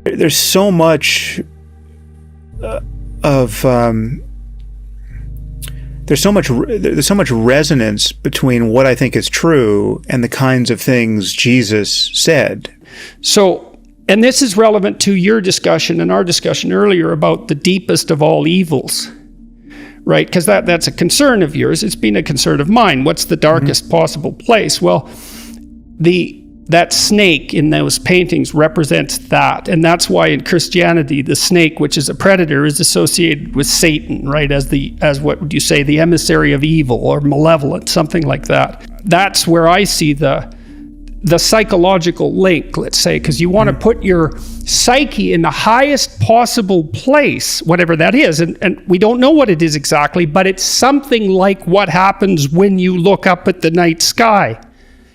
There's so much of there's so much resonance between what I think is true and the kinds of things Jesus said. So, and this is relevant to your discussion and our discussion earlier about the deepest of all evils, right? Because that's a concern of yours. It's been a concern of mine. What's the darkest possible place? Well, that snake in those paintings represents that. And that's why in Christianity, the snake, which is a predator, is associated with Satan, right? As what would you say, the emissary of evil or malevolent, something like that. That's where I see the psychological link, let's say, because you want to put your psyche in the highest possible place, whatever that is. And we don't know what it is exactly, but it's something like what happens when you look up at the night sky.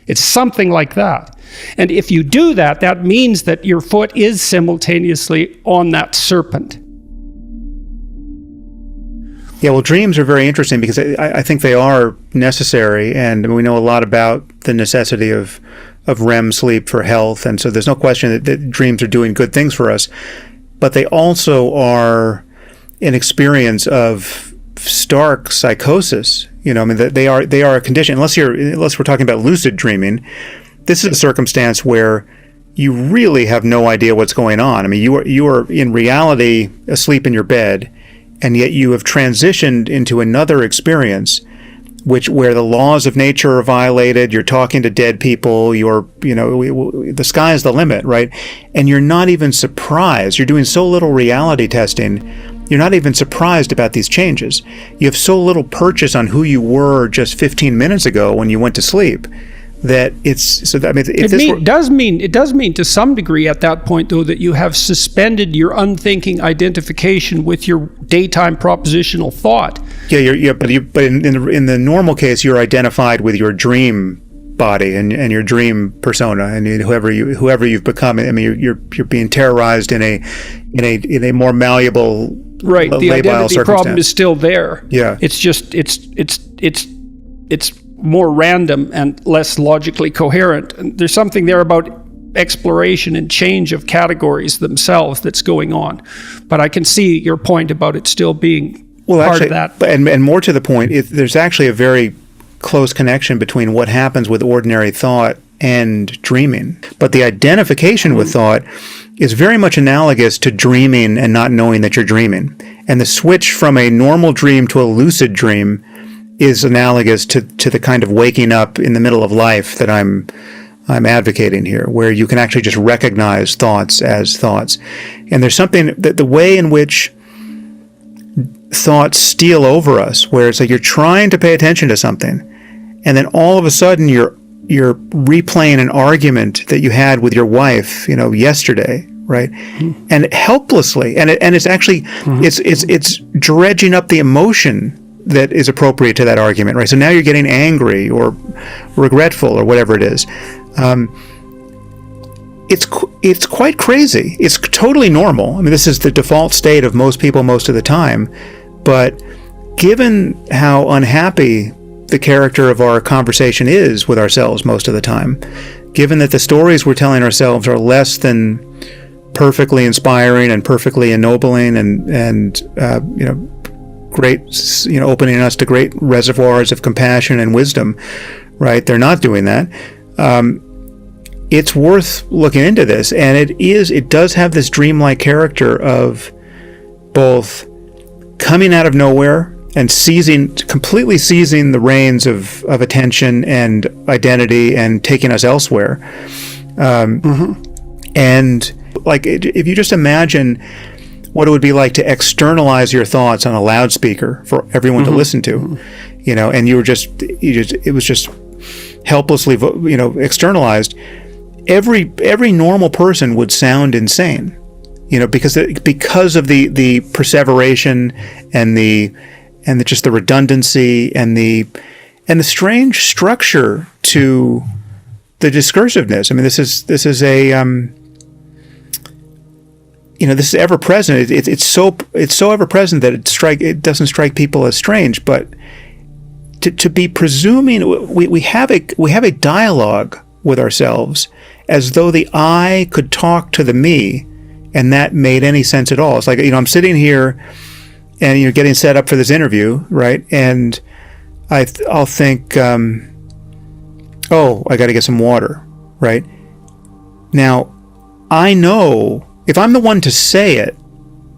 It's something like that. And if you do that, that means that your foot is simultaneously on that serpent. Yeah, well, dreams are very interesting because I think they are necessary, and we know a lot about the necessity of REM sleep for health, and so there's no question that dreams are doing good things for us, but they also are an experience of stark psychosis. I mean, they are a condition. Unless we're talking about lucid dreaming, this is a circumstance where you really have no idea what's going on. I mean, you are in reality asleep in your bed, and yet you have transitioned into another experience, where the laws of nature are violated. You're talking to dead people. The sky is the limit, right? And you're not even surprised. You're doing so little reality testing. You're not even surprised about these changes. You have so little purchase on who you were just 15 minutes ago when you went to sleep that it does mean to some degree at that point, though, that you have suspended your unthinking identification with your daytime propositional thought. But in the normal case, you're identified with your dream body and your dream persona and whoever you've become. I mean, you're being terrorized in a more malleable, right. The identity problem is still there. Yeah, it's just it's more random and less logically coherent. And there's something there about exploration and change of categories themselves that's going on. But I can see your point about it still being part of that. And more to the point, there's actually a very close connection between what happens with ordinary thought and dreaming. But the identification with thought is very much analogous to dreaming and not knowing that you're dreaming. And the switch from a normal dream to a lucid dream is analogous to the kind of waking up in the middle of life that I'm advocating here, where you can actually just recognize thoughts as thoughts. And there's something that the way in which thoughts steal over us, where it's like you're trying to pay attention to something, and then all of a sudden you're replaying an argument that you had with your wife, yesterday, right? Mm-hmm. And helplessly, and it's actually it's dredging up the emotion that is appropriate to that argument, right? So now you're getting angry or regretful or whatever it is. It's quite crazy. It's totally normal. I mean, this is the default state of most people most of the time. But given how unhappy the character of our conversation is with ourselves most of the time, given that the stories we're telling ourselves are less than perfectly inspiring and perfectly ennobling and great, opening us to great reservoirs of compassion and wisdom, right? They're not doing that. It's worth looking into this, and it does have this dreamlike character of both coming out of nowhere and completely seizing the reins of attention and identity and taking us elsewhere. And like, if you just imagine what it would be like to externalize your thoughts on a loudspeaker for everyone to listen to, and it was just helplessly, externalized. Every normal person would sound insane, because of the perseveration and just the redundancy and the strange structure to the discursiveness. I mean, this is this is ever present. It's so ever present that it doesn't strike people as strange. But to be presuming we have a dialogue with ourselves as though the I could talk to the me and that made any sense at all. It's like, I'm sitting here and you're getting set up for this interview, right? And I'll think, oh, I got to get some water, right? Now, I know if I'm the one to say it,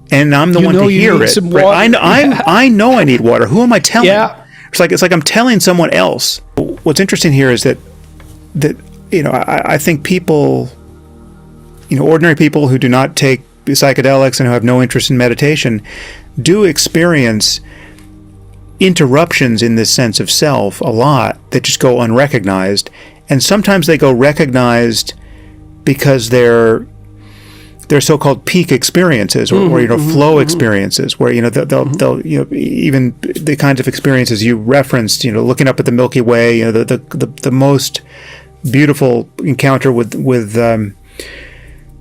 and I'm the one to hear it, right? I know I need water. Who am I telling? Yeah. It's like I'm telling someone else. What's interesting here is that I think people, ordinary people who do not take psychedelics and who have no interest in meditation do experience interruptions in this sense of self a lot that just go unrecognized, and sometimes they go recognized because they're so-called peak experiences or flow experiences where they'll even the kinds of experiences you referenced, looking up at the Milky Way, the most beautiful encounter with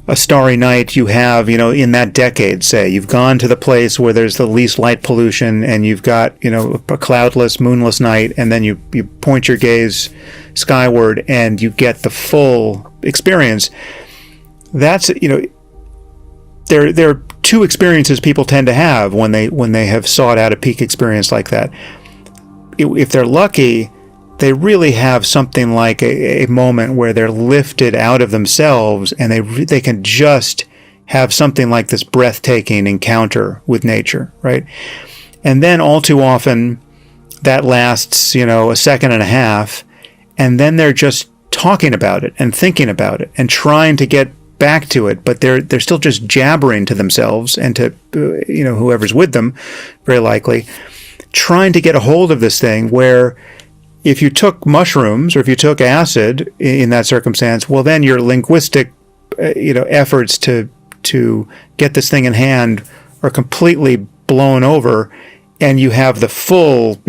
a starry night you have, in that decade, say. You've gone to the place where there's the least light pollution, and you've got, a cloudless, moonless night, and then you point your gaze skyward and you get the full experience. That's, there are two experiences people tend to have when they have sought out a peak experience like that. If they're lucky, they really have something like a moment where they're lifted out of themselves, and they can just have something like this breathtaking encounter with nature, right? And then all too often that lasts, a second and a half, and then they're just talking about it and thinking about it and trying to get back to it, but they're still just jabbering to themselves and to whoever's with them, very likely, trying to get a hold of this thing where if you took mushrooms or if you took acid in that circumstance, well, then your linguistic, efforts to get this thing in hand are completely blown over, and you have the full,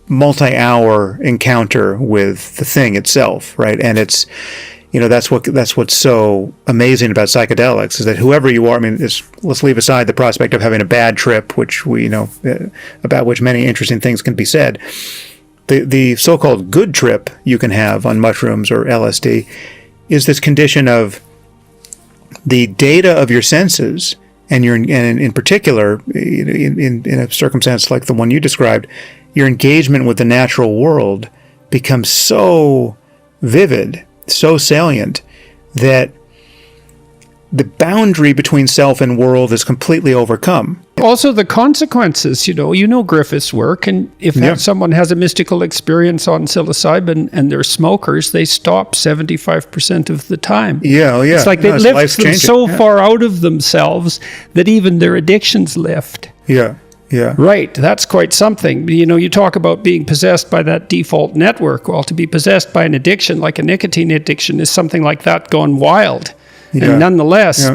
multi-hour encounter with the thing itself, right? And it's, that's what's so amazing about psychedelics is that whoever you are, let's leave aside the prospect of having a bad trip, which we about which many interesting things can be said. The so-called good trip you can have on mushrooms or LSD is this condition of the data of your senses, and in particular, in a circumstance like the one you described, your engagement with the natural world becomes so vivid, so salient, that the boundary between self and world is completely overcome. Also, the consequences, Griffith's work, and if someone has a mystical experience on psilocybin and they're smokers, they stop 75% of the time. Yeah. It's like it lifts them so far out of themselves that even their addictions lift. Yeah. Right, that's quite something. You talk about being possessed by that default network. Well, to be possessed by an addiction, like a nicotine addiction, is something like that gone wild. Yeah. And nonetheless,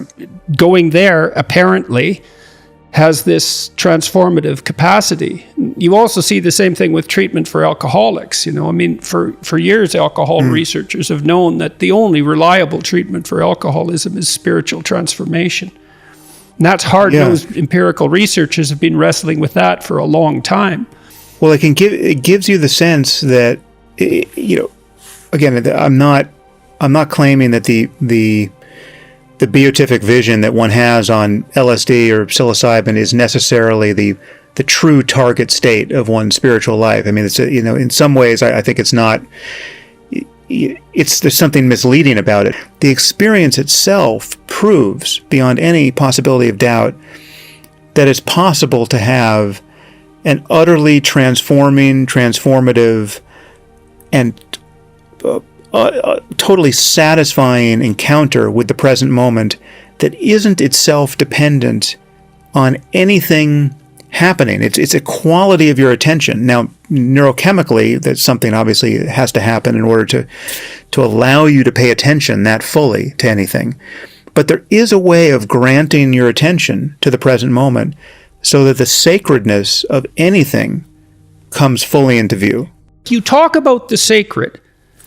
going there apparently has this transformative capacity. You also see the same thing with treatment for alcoholics. For years, alcohol researchers have known that the only reliable treatment for alcoholism is spiritual transformation. And that's hard-nosed empirical researchers have been wrestling with that for a long time. Well, it gives you the sense that, again, I'm not claiming that the beatific vision that one has on LSD or psilocybin is necessarily the true target state of one's spiritual life. It's in some ways I think it's not. There's something misleading about it. The experience itself proves beyond any possibility of doubt that it's possible to have an utterly transformative, and totally satisfying encounter with the present moment that isn't itself dependent on anything happening. It's a quality of your attention. Now, neurochemically, that's something obviously has to happen in order to allow you to pay attention that fully to anything. But there is a way of granting your attention to the present moment so that the sacredness of anything comes fully into view. You talk about the sacred.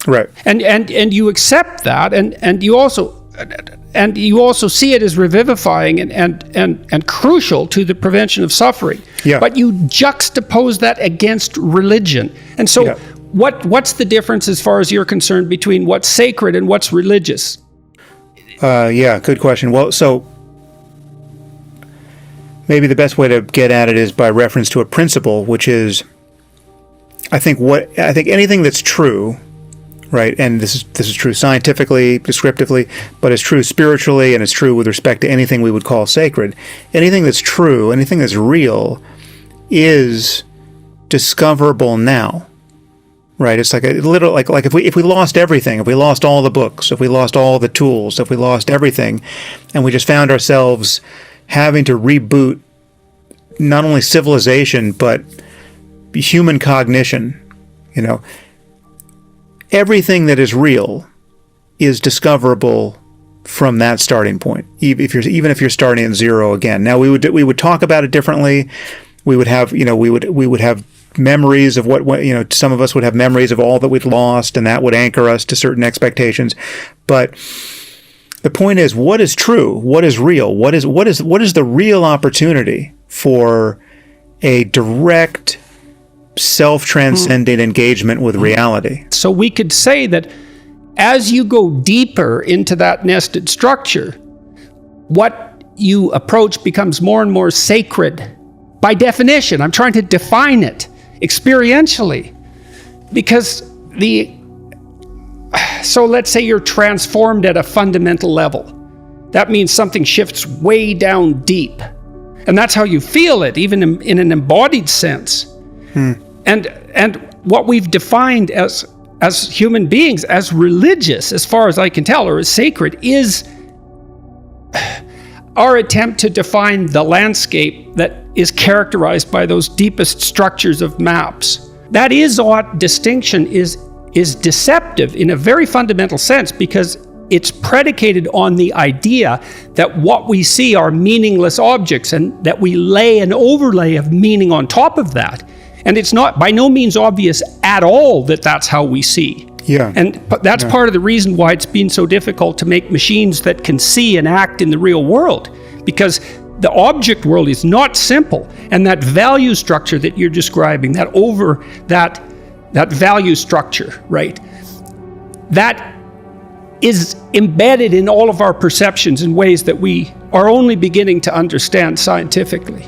Right. And you accept that, and you also see it as revivifying and crucial to the prevention of suffering. Yeah. But you juxtapose that against religion. And so what's the difference as far as you're concerned between what's sacred and what's religious? Good question. Well, so maybe the best way to get at it is by reference to a principle, which is, I think anything that's true, right? And this is true scientifically, descriptively, but it's true spiritually, and it's true with respect to anything we would call sacred. Anything that's true, anything that's real, is discoverable now, right? It's like a little like if we lost everything, if we lost all the books, if we lost all the tools, if we lost everything, and we just found ourselves having to reboot not only civilization but human cognition, everything that is real is discoverable from that starting point. Even if you're starting at zero again. Now we would talk about it differently. We would have we would have memories of what some of us would have memories of all that we'd lost, and that would anchor us to certain expectations. But the point is, what is true? What is real? What is the real opportunity for a direct, self-transcending engagement with reality? So we could say that as you go deeper into that nested structure, what you approach becomes more and more sacred. By definition, I'm trying to define it experientially, because so let's say you're transformed at a fundamental level. That means something shifts way down deep. And that's how you feel it, even in an embodied sense. And what we've defined as human beings, as religious, as far as I can tell, or as sacred, is our attempt to define the landscape that is characterized by those deepest structures of maps. That distinction is deceptive in a very fundamental sense, because it's predicated on the idea that what we see are meaningless objects, and that we lay an overlay of meaning on top of that. And it's not by no means obvious at all that that's how we see. Yeah. And that's part of the reason why it's been so difficult to make machines that can see and act in the real world, because the object world is not simple. And that value structure that you're describing, that value structure, right? That is embedded in all of our perceptions in ways that we are only beginning to understand scientifically.